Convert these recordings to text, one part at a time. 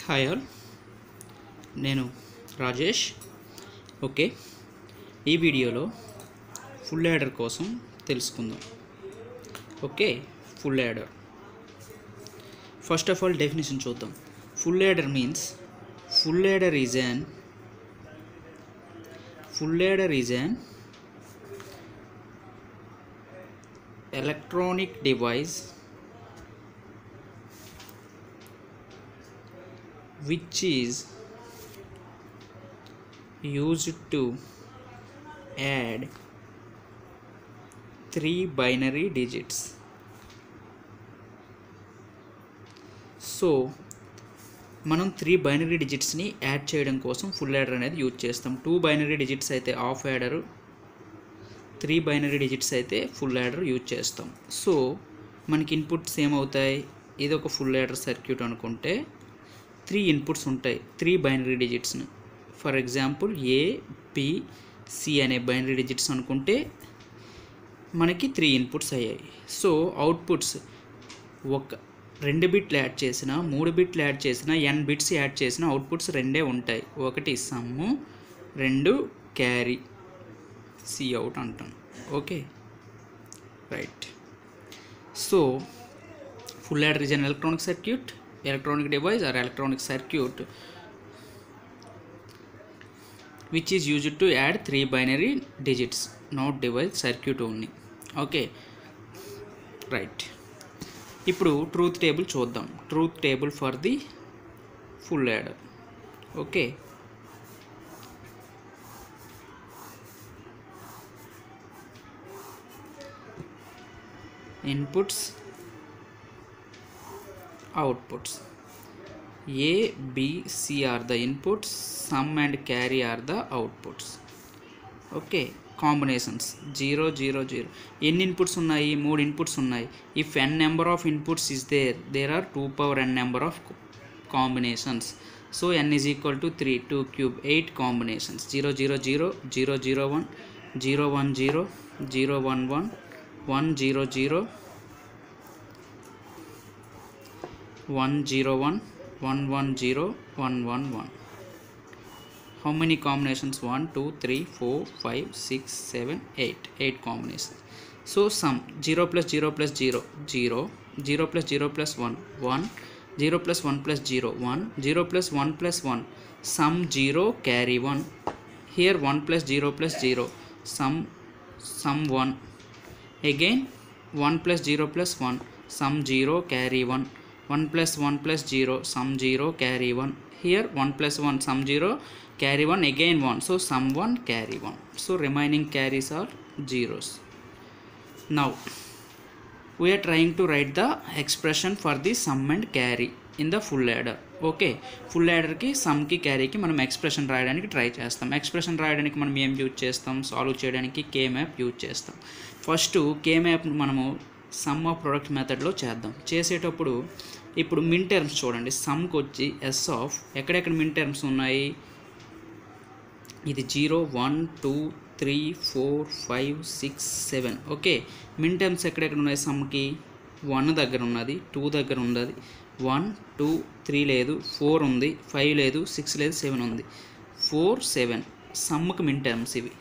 Hi all, నేను Rajesh. Okay, ఈ వీడియోలో ఫుల్ యాడర్ కోసం తెలుసుకుందాం. Okay, full adder first of all definition చూద్దాం. Full adder means full adder is an electronic device which is used to add 3 binary digits. So మనం 3 binary డిజిట్స్ని add చేయడం కోసం full adder అనేది use చేస్తాం. 2 binary digits అయితే half adder, 3 binary digits అయితే full adder use చేస్తాం. So మనకి inputs ఏమవుతాయి? ఇది ఒక ఫుల్ యాడర్ సర్క్యూట్ అనుకుంటే 3 ఇన్పుట్స్ ఉంటాయి, 3 బైనరీ డిజిట్స్ని. For example A, B, C అనే బైనరీ డిజిట్స్ అనుకుంటే మనకి 3 ఇన్పుట్స్ అయ్యాయి. సో అవుట్పుట్స్ ఒక 2 బిట్లు యాడ్ చేసిన, 3 బిట్లు యాడ్ చేసిన, n బిట్స్ యాడ్ చేసిన అవుట్పుట్స్ రెండే ఉంటాయి. ఒకటి సమ్ము, 2 క్యారీ, సి అవుట్ అంటాం. Okay, right. So full adder is an electronic device or electronic circuit which is used to add 3 binary digits, not device, circuit only. Okay, right. ఇప్పుడు truth table చూద్దాం. Truth table for the full adder. Okay, inputs, outputs. A, B, C are the inputs, sum and carry are the outputs. Okay, combinations 0 0 0. ఎన్ని inputs ఉన్నాయి? 3 inputs ఉన్నాయి. If n number of inputs is there are 2 power n number of combinations. So n is equal to 3, 2 cube, 8 combinations. 0 0 0, 0 0 1, 0 1 0, 0 1 1, 1 0 0, 1 0 1, 1 1 0, 1 1 1. How many combinations? 1 2 3 4 5 6 7 8. 8 combinations. So sum 0 plus 0 plus 0 0, 0 plus 0 plus 1 1, 0 plus 1 plus 0 1, 0 plus 1 plus 1, sum 0 carry 1. Here 1 plus 0 plus 0, sum 1. Again 1 plus 0 plus 1, sum 0 carry 1. 1 plus 1 plus 0, sum 0 carry 1. Here 1 plus 1, sum 0 carry 1, again 1. So sum 1 carry 1. So remaining carries are zeros. Now we are trying to write the expression for the sum and carry in the full adder. Okay, full యాడర్కి, సమ్కి, క్యారీకి మనం expression రాయడానికి try చేస్తాం. Expression రాయడానికి మనం ఏం use చేస్తాం? సాల్వ్ చేయడానికి కే మ్యాప్ యూజ్ చేస్తాం. ఫస్ట్ కే మ్యాప్ మనము సమ్ ఆఫ్ ప్రొడక్ట్ మెథడ్లో చేద్దాం. చేసేటప్పుడు ఇప్పుడు మిన్ టర్మ్స్ చూడండి. సమ్కి వచ్చి ఎస్ ఆఫ్ ఎక్కడెక్కడ మిన్ టర్మ్స్ ఉన్నాయి? ఇది 0 1 2 3 4 5 6 7. ఓకే, మిన్ టర్మ్స్ ఎక్కడెక్కడ ఉన్నాయి? సమ్కి 1 దగ్గర ఉన్నది, 2 దగ్గర ఉన్నది, 1 2 3 లేదు, 4 ఉంది, 5 లేదు, 6 లేదు, 7 ఉంది, 4 7 సమ్కి మిన్ టర్మ్స్ ఇవి.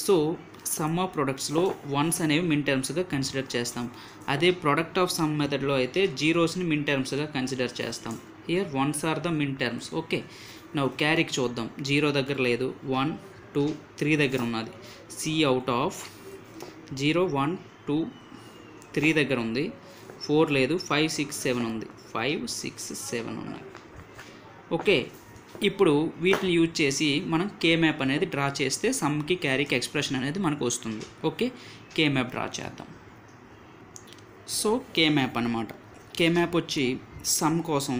సో సమ్ ఆఫ్ ప్రొడక్ట్స్లో వన్స్ అనేవి మిన్ టర్మ్స్గా కన్సిడర్ చేస్తాం. అదే ప్రొడక్ట్ ఆఫ్ సమ్ మెథడ్లో అయితే జీరోస్ని మిన్ టర్మ్స్గా కన్సిడర్ చేస్తాం. Here ones are the minterms. Okay, now క్యారీకి చూద్దాం. 0 దగ్గర లేదు, 1 2 3 దగ్గర ఉన్నది. సి అవుట్ ఆఫ్ 0 1 2 3 దగ్గర ఉంది, 4 లేదు, 5 6 7 ఉంది, 5 6 7 ఉన్నాయి. ఓకే, ఇప్పుడు వీటిని యూజ్ చేసి మనం కే మ్యాప్ అనేది డ్రా చేస్తే సమ్కి, క్యారీకి ఎక్స్ప్రెషన్ అనేది మనకు వస్తుంది. ఓకే, కే మ్యాప్ డ్రా చేద్దాం. సో కే మ్యాప్ అనమాట. కే మ్యాప్ వచ్చి సమ్ కోసం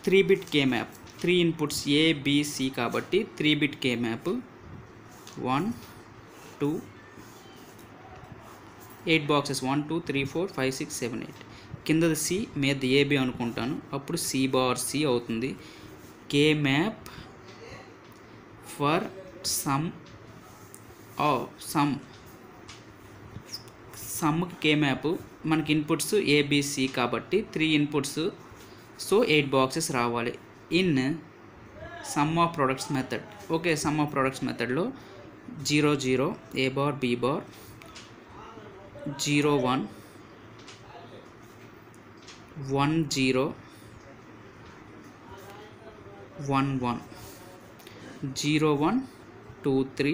3 bit K map, 3 inputs A B C కాబట్టి 3 బిట్ కే మ్యాప్. 1 2 8 బాక్సెస్, 1 2 3 4 5 6 7 8. కిందది సి, మీద ఏబి అనుకుంటాను, అప్పుడు సి బార్ సి అవుతుంది. కే మ్యాప్ ఫర్ సమ్ సమ్కి కే మ్యాప్ మనకి ఇన్పుట్స్ ఏబిసి కాబట్టి 3 ఇన్పుట్స్ సో 8 బాక్సెస్ రావాలి in sum of products method. Okay, sum of products మెథడ్లో 0 0 A bar B bar 0 1 1 0 1 1 0 1 2 3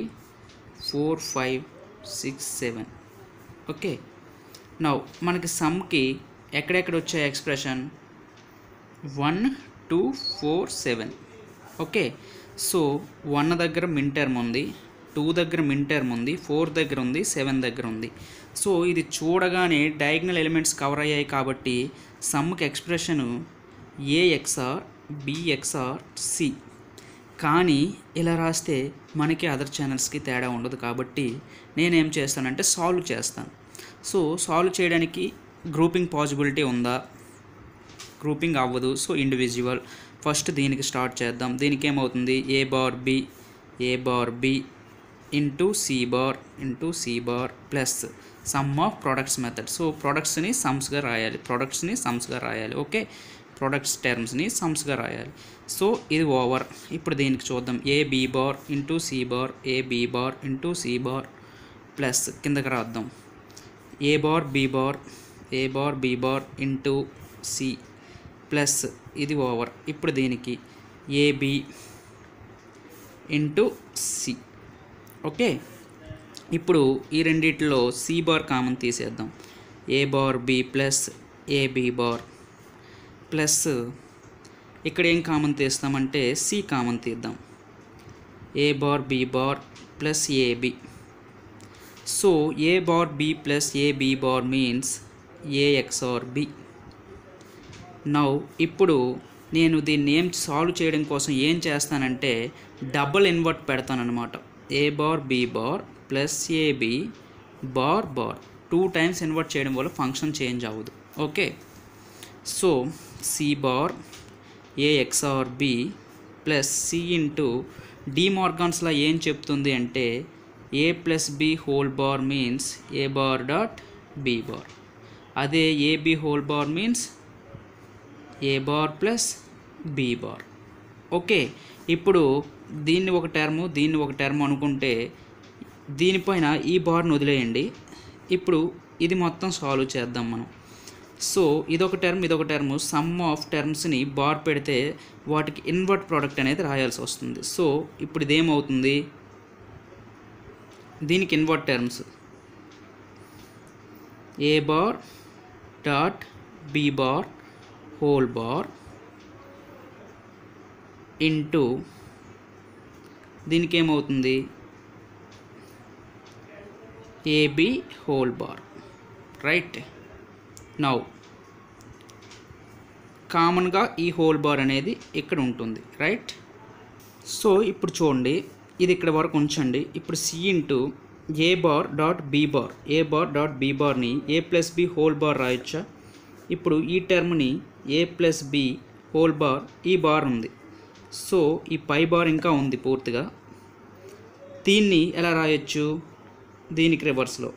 4 5 6 7. Okay, now మనకి సమ్కి ఎక్కడెక్కడ వచ్చాయి ఎక్స్ప్రెషన్ 1 2 4 7. ఓకే, సో 1 దగ్గర మిన్ టర్మ్ ఉంది, 2 దగ్గర మిన్ టర్మ్ ఉంది, 4 దగ్గర ఉంది, 7 దగ్గర ఉంది. సో ఇది చూడగానే డయాగ్నల్ ఎలిమెంట్స్ కవర్ అయ్యాయి కాబట్టి సమ్కి ఎక్స్ప్రెషను ఏఎక్స్ఆర్ బిఎక్స్ఆర్ సి. కానీ ఇలా రాస్తే మనకి అదర్ ఛానల్స్కి తేడా ఉండదు కాబట్టి నేనేం చేస్తానంటే సాల్వ్ చేస్తాను. సో సాల్వ్ చేయడానికి గ్రూపింగ్ పాసిబిలిటీ ఉందా? గ్రూపింగ్ అవ్వదు. So individual. ఫస్ట్ దీనికి స్టార్ట్ చేద్దాం. దీనికి ఏమవుతుంది A bar B into C bar plus sum of products method. So ప్రొడక్ట్స్ని సమ్స్గా రాయాలి. ఓకే, ప్రొడక్ట్స్ టర్మ్స్ని సమ్స్గా రాయాలి. సో ఇది ఓవర్. ఇప్పుడు దీనికి చూద్దాం A B bar into C bar into C bar plus కిందకి రాద్దాం A bar B bar into C plus ఇది ఓవర్. ఇప్పుడు దీనికి ఏబి ఇంటూ సి. ఓకే, ఇప్పుడు ఈ రెండిట్లో సి బార్ కామన్ తీసేద్దాం. A bar B plus AB bar plus ఇక్కడ ఏం కామన్ తీస్తామంటే సి కామన్ తీద్దాం. A bar B bar plus AB. So A bar B plus AB bar means A XOR B. Now ఇప్పుడు నేను దీన్ని సాల్వ్ చేయడం కోసం ఏం చేస్తానంటే డబుల్ ఇన్వర్ట్ పెడతాను అనమాట. A bar B bar plus AB bar 2 times invert చేయడం వల్ల ఫంక్షన్ చేంజ్ అవ్వదు. Okay, so C bar A XOR B plus C into De Morgan's law ఏం చెప్తుంది అంటే A plus B whole bar means A bar dot B bar. అదే AB whole bar means A bar plus B bar. Okay, ఇప్పుడు దీన్ని ఒక term అనుకుంటే దీనిపైన ఈ బార్ని వదిలేయండి. ఇప్పుడు ఇది మొత్తం సాల్వ్ చేద్దాం మనం. సో ఇదొక టర్మ్ సమ్ ఆఫ్ టర్మ్స్ని బార్ పెడితే వాటికి ఇన్వర్ట్ ప్రోడక్ట్ అనేది రాయాల్సి వస్తుంది. సో ఇప్పుడు ఇదేమవుతుంది, దీనికి invert terms A bar dot B bar whole bar into దీనికి ఏమవుతుంది AB whole bar. Right, now కామన్గా ఈ హోల్ బార్ అనేది ఇక్కడ ఉంటుంది. రైట్, సో ఇప్పుడు చూడండి ఇది ఇక్కడ వరకు ఉంచండి. ఇప్పుడు C into A bar dot B Barhni A plus B whole bar రాయొచ్చా? ఇప్పుడు ఈ టర్మ్ని ఏ ప్లస్ బి హోల్ బార్ ఈ బార్ ఉంది. సో ఈ పై బార్ ఇంకా ఉంది పూర్తిగా. దీన్ని ఎలా రాయొచ్చు? దీనికి రివర్స్లో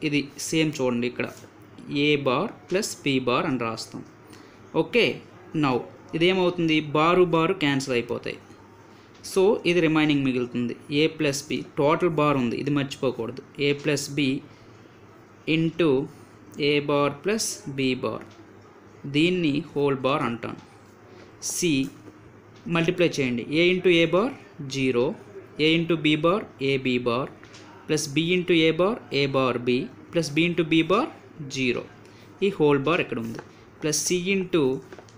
ఇది సేమ్ చూడండి, ఇక్కడ A bar plus B bar అని రాస్తాం. ఓకే, నౌ ఇదేమవుతుంది బారు క్యాన్సిల్ అయిపోతాయి. సో ఇది రిమైనింగ్ మిగులుతుంది A plus B. Total bar ఉంది, ఇది మర్చిపోకూడదు. A plus B into A bar plus B bar, దీన్ని హోల్ బార్ అంటాను. సి మల్టిప్లై చేయండి. A into A bar 0, A into B bar A B bar plus B into A bar B plus B into B bar 0. ఈ whole bar ఇక్కడ ఉంది. Plus C into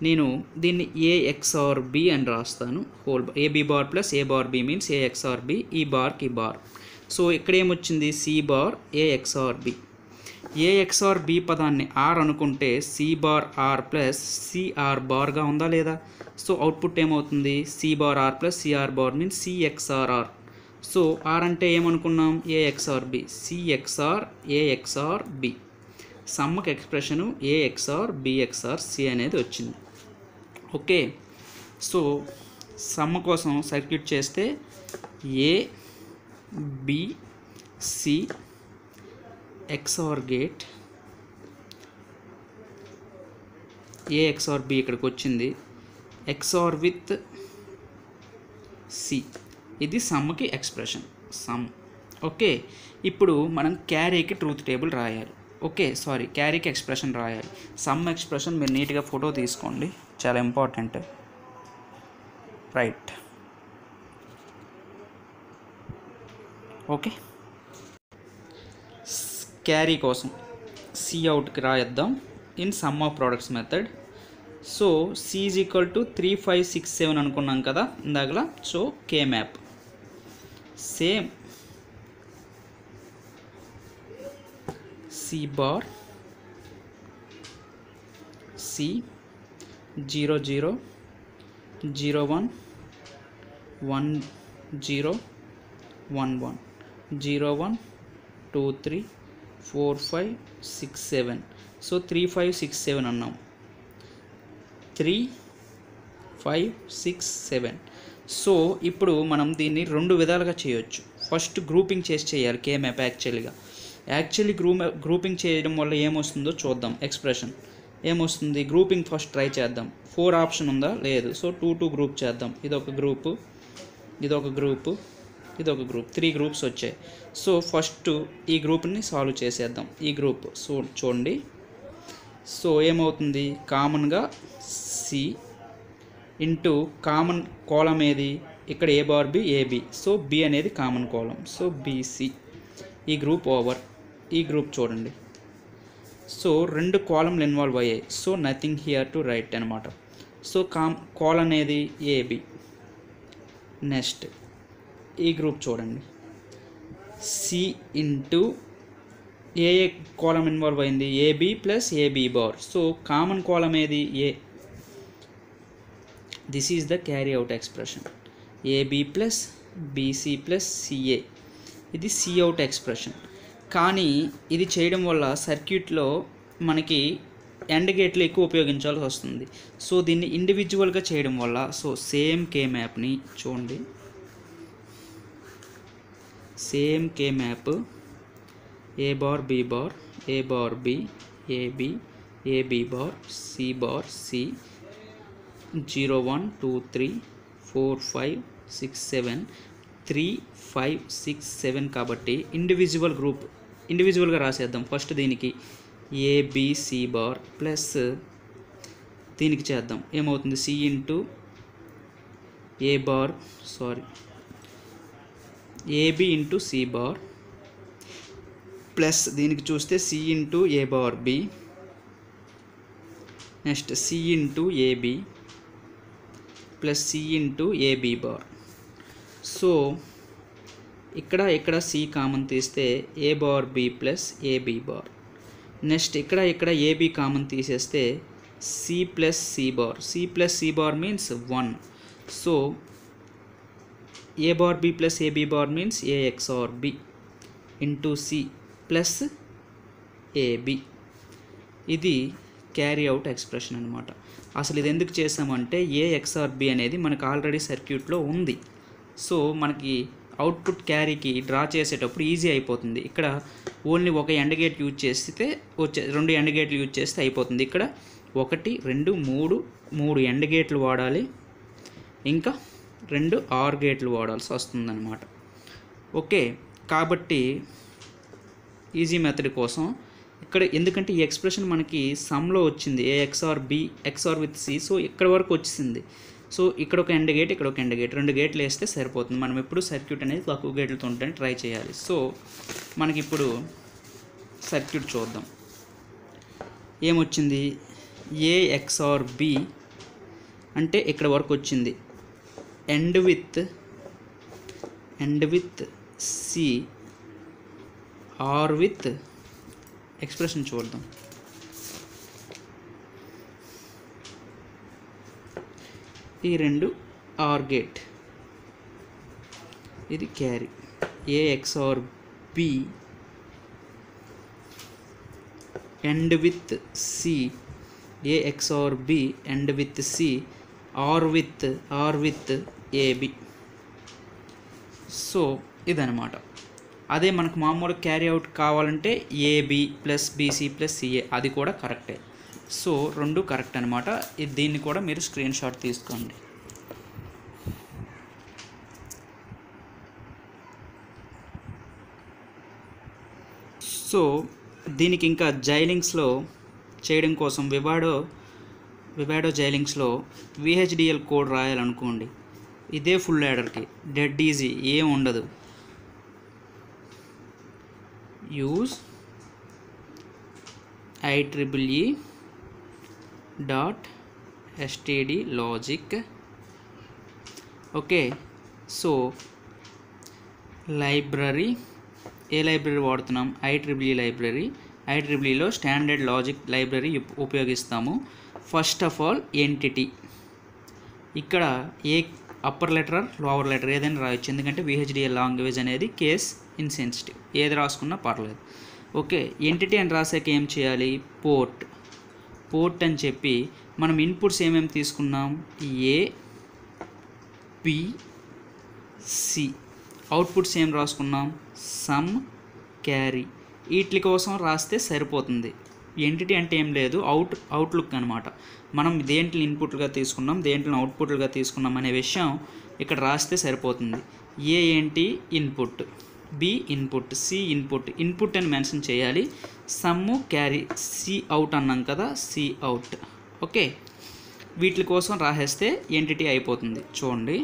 నేను దీన్ని AXR B అని రాస్తాను. Whole bar AB bar plus A bar B means A XOR B. ఈ బార్కి bar. So ఇక్కడ ఏమొచ్చింది C bar A XOR B. A XOR B పదాన్ని ఆర్ అనుకుంటే C bar R plus CR బార్గా ఉందా లేదా? సో అవుట్పుట్ ఏమవుతుంది C bar R plus CR bar means C XOR R. So R అంటే ఏమనుకున్నాం A XOR B. C XOR A XOR B. సమ్మకి ఎక్స్ప్రెషను ఏఎక్స్ఆర్ బిఎక్స్ఆర్ సి అనేది వచ్చింది. ఓకే, సో సమ్మ కోసం సర్క్యూట్ చేస్తే A B C XOR gate A XOR B ఇక్కడికి వచ్చింది, XOR విత్ C, ఇది సమ్కి ఎక్స్ప్రెషన్ సమ్. ఓకే, ఇప్పుడు మనం క్యారీకి ట్రూత్ టేబుల్ రాయాలి. ఓకే సారీ, క్యారీకి ఎక్స్ప్రెషన్ రాయాలి. సమ్ ఎక్స్ప్రెషన్ మీరు నీట్గా ఫోటో తీసుకోండి, చాలా ఇంపార్టెంట్. Right, okay. క్యారీ కోసం సి అవుట్కి రాయద్దాం in sum of products method. So C is equal to 3 5 6 7 అనుకున్నాం కదా ఇందాకలా. So K map same C bar C 0 0 0 1 1 0 1 1 0 1 2 3 4 5 6 7. So 3 5 6 7 అన్నాం. 3 5 6 7. సో ఇప్పుడు మనం దీన్ని రెండు విధాలుగా చేయొచ్చు. ఫస్ట్ గ్రూపింగ్ చేసి చేయాలి కే మ్యాప్. యాక్చువల్లీ గ్రూపింగ్ చేయడం వల్ల ఏమొస్తుందో చూద్దాం. ఎక్స్ప్రెషన్ ఏమొస్తుంది, గ్రూపింగ్ ఫస్ట్ ట్రై చేద్దాం. 4 ఆప్షన్ ఉందా, లేదు. సో 2 2 గ్రూప్ చేద్దాం. ఇదొక గ్రూపు, ఇదొక గ్రూపు, ఇదొక గ్రూప్, 3 గ్రూప్స్ వచ్చాయి. సో ఫస్ట్ ఈ గ్రూప్ని సాల్వ్ చేసేద్దాం. ఈ గ్రూప్ సో చూడండి. సో ఏమవుతుంది, కామన్గా సి ఇంటూ కామన్ కాలం ఏది ఇక్కడ, A bar B AB. So B అనేది కామన్ కాలం, సో బీసీ. ఈ గ్రూప్ ఓవర్. ఈ గ్రూప్ చూడండి. సో 2 కాలంలు ఇన్వాల్వ్ అయ్యాయి. So nothing here to write అనమాట. సో కాల్ అనేది ఏబి. నెక్స్ట్ ఈ గ్రూప్ చూడండి, సి ఇంటూ ఏ కాలం ఇన్వాల్వ్ అయింది, AB plus AB bar. So common కాలం ఏది, A. This is the carry out expression, AB plus BC plus CA. ఇది సి అవుట్ ఎక్స్ప్రెషన్. కానీ ఇది చేయడం వల్ల సర్క్యూట్లో మనకి ఎండ్ గేట్లు ఎక్కువ ఉపయోగించాల్సి వస్తుంది. సో దీన్ని ఇండివిజువల్గా చేయడం వల్ల, సో సేమ్ కే మ్యాప్ని చూడండి, same K map A bar B bar, A bar B, AB, AB bar, C bar C, 0 1 2 3 4 5 6 7, 3 5 6 7. కాబట్టి ఇండివిజువల్గా రాసేద్దాం. ఫస్ట్ దీనికి ఏబిసి బార్ ప్లస్ దీనికి చేద్దాం. ఏమవుతుంది, C into A bar, sorry AB into C bar plus దీనికి చూస్తే C into A bar B, next C into AB plus C into AB bar. So ఇక్కడ సి కామన్ తీస్తే A bar B plus AB bar. Next ఇక్కడ AB common తీసేస్తే C plus C bar. C plus C bar means 1. So A bar B plus AB bar means A XOR B into C plus AB. ఇది carry out expression అనమాట. అసలు ఇది ఎందుకు చేసామంటే ఏ XOR B అనేది మనకు already సర్క్యూట్లో ఉంది. సో మనకి అవుట్పుట్ క్యారీకి డ్రా చేసేటప్పుడు ఈజీ అయిపోతుంది. ఇక్కడ ఓన్లీ ఒక ఎండ్ గేట్ యూజ్ చేస్తే 2 ఎండ్ గేట్లు యూజ్ చేస్తే అయిపోతుంది. ఇక్కడ 1 2 3 ఎండ్ గేట్లు వాడాలి, ఇంకా 2 ఆర్ గేట్లు వాడాల్సి వస్తుందన్నమాట. ఓకే, కాబట్టి ఈజీ మెథడ్ కోసం ఇక్కడ ఎందుకంటే ఈ ఎక్స్ప్రెషన్ మనకి సమ్లో వచ్చింది, A XOR B XOR with C. So ఇక్కడ వరకు వచ్చింది. సో ఇక్కడ ఒక ఎండ్ గేట్, ఇక్కడ ఒక ఎండ్ గేట్, 2 గేట్లు వేస్తే సరిపోతుంది. మనం ఎప్పుడు సర్క్యూట్ అనేది తక్కువ గేట్లతో ఉంటే ట్రై చేయాలి. సో మనకి ఇప్పుడు సర్క్యూట్ చూద్దాం. ఏమొచ్చింది, ఏ XOR బి అంటే ఇక్కడ వరకు వచ్చింది. And with C or with expression చూద్దాం. ఈ 2 ఆర్ గేట్, ఇది carry. A XOR B and with C, A XOR B and with C or with AB. So ఇదనమాట. అదే మనకు మామూలు క్యారీ అవుట్ కావాలంటే AB plus BC plus CA, అది కూడా కరెక్టే. సో రెండు కరెక్ట్ అనమాట. దీన్ని కూడా మీరు స్క్రీన్ షాట్ తీసుకోండి. సో దీనికి ఇంకా జైలింగ్స్లో చేయడం కోసం వివాడో జైలింగ్స్లో VHDL కోడ్ రాయాలనుకోండి, ఇదే ఫుల్ యాడర్కి డెడ్ ఈజీ, ఏం ఉండదు. Use IEEE.std logic. Okay, so library, ఏ లైబ్రరీ వాడుతున్నాం? IEEE library. IEEEలో స్టాండర్డ్ లాజిక్ లైబ్రరీ ఉపయోగిస్తాము. ఫస్ట్ ఆఫ్ ఆల్ ఎంటిటీ, ఇక్కడ ఏ అప్పర్ లెటర్ లోవర్ లెటర్ ఏదైనా రాయొచ్చు, ఎందుకంటే VHDL లాంగ్వేజ్ అనేది కేస్ ఇన్సెన్సిటివ్, ఏది రాసుకున్నా పర్లేదు. ఓకే, ఎంటిటీ అని రాసాక ఏం చేయాలి? పోర్ట్ అని చెప్పి మనం ఇన్పుట్స్ ఏమేమి తీసుకున్నాం? ABC. అవుట్పుట్స్ ఏం రాసుకున్నాం? Some, carry. వీటి కోసం రాస్తే సరిపోతుంది. ఎంటిటీ అంటే ఏం లేదు, అవుట్లుక్ అనమాట. మనం దేంట్లో ఇన్పుట్లుగా తీసుకున్నాం, దేంట్లో అవుట్పుట్లుగా తీసుకున్నాం అనే విషయం ఇక్కడ రాస్తే సరిపోతుంది. ఏ ఏంటి? Input. B input, C input అని మెన్షన్ చేయాలి. సమ్, క్యారీ, C అవుట్ అన్నాం కదా, C అవుట్. ఓకే, వీటి కోసం రాసేస్తే ఎంటిటీ అయిపోతుంది. చూడండి,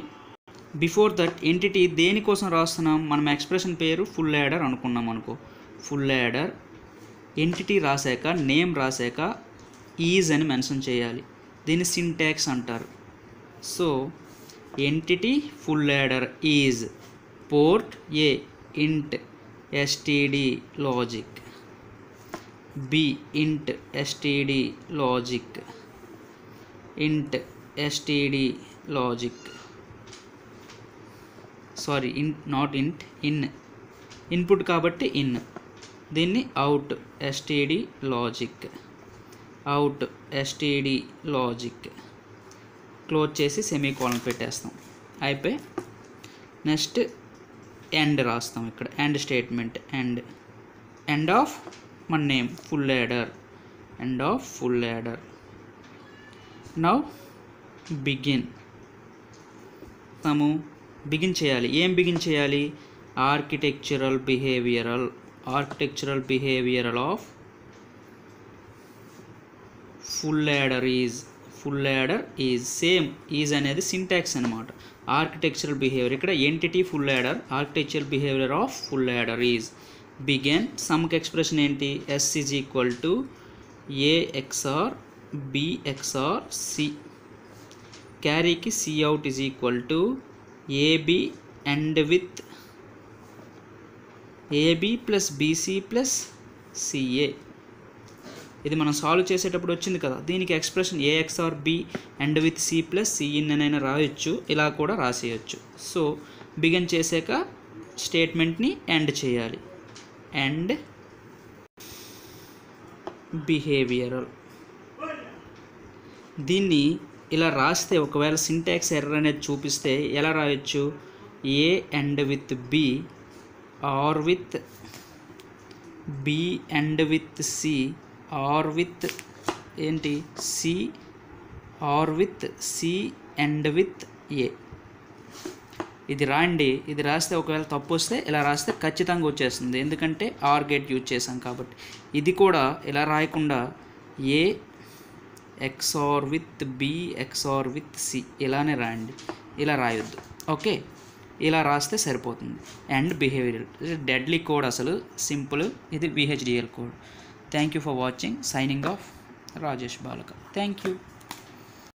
బిఫోర్ దట్ ఎంటిటీ దేనికోసం రాస్తున్నాం? మనం ఎక్స్ప్రెషన్ పేరు ఫుల్ యాడర్ అనుకున్నాం అనుకో. ఫుల్ యాడర్ ఎంటిటీ రాశాక, నేమ్ రాశాక ఈజ్ అని మెన్షన్ చేయాలి. దీన్ని సింటాక్స్ అంటారు. So entity full adder is port A int std logic, b int std logic, int std logic, sorry not int, in input కాబట్టి in. దీన్ని out std logic, out std logic close చేసి semicolon పెట్టేస్తాం, అయిపోయి next end రాస్తాం. ఇక్కడ end statement, end of మన name full adder, end of full adder. Now begin చేయాలి. ఏం బిగిన్ చేయాలి? Architectural behavioural of full adder is same. Is అనేది సింటాక్స్ అనమాట. ఆర్కిటెక్చరల్ బిహేవియర్, ఇక్కడ entity full adder, architectural behaviour of full adder is begin. సమ్కి expression ఏంటి? S is equal to A XOR B XOR C. క్యారీకి C out is equal to AB and with AB plus BC plus CA. ఇది మనం solve చేసేటప్పుడు వచ్చింది కదా, దీనికి expression A XOR B and with C plus Cin అయినా రాయొచ్చు, ఇలా కూడా రాసేయచ్చు. సో బిగిన్ చేసాక స్టేట్మెంట్ని ఎండ్ చేయాలి. End behavioural. దీన్ని ఇలా రాస్తే ఒకవేళ సింటాక్స్ ఎర్రర్ అనేది చూపిస్తే ఎలా రాయొచ్చు? A and with B or with B and with C or with ఏంటి? C or with C and with A. ఇది రాండి. ఇది రాస్తే ఒకవేళ తప్పు వస్తే ఇలా రాస్తే ఖచ్చితంగా వచ్చేస్తుంది, ఎందుకంటే ఆర్ గేట్ యూజ్ చేసాం కాబట్టి. ఇది కూడా ఇలా రాయకుండా A XOR with B XOR with C ఇలానే రాయండి, ఇలా రాయొద్దు. ఓకే, ఇలా రాస్తే సరిపోతుంది. అండ్ బిహేవియరల్, డెడ్లీ కోడ్, అసలు సింపుల్. ఇది VHDL code. Thank you for watching. Signing off, Rajesh Balaka. Thank you.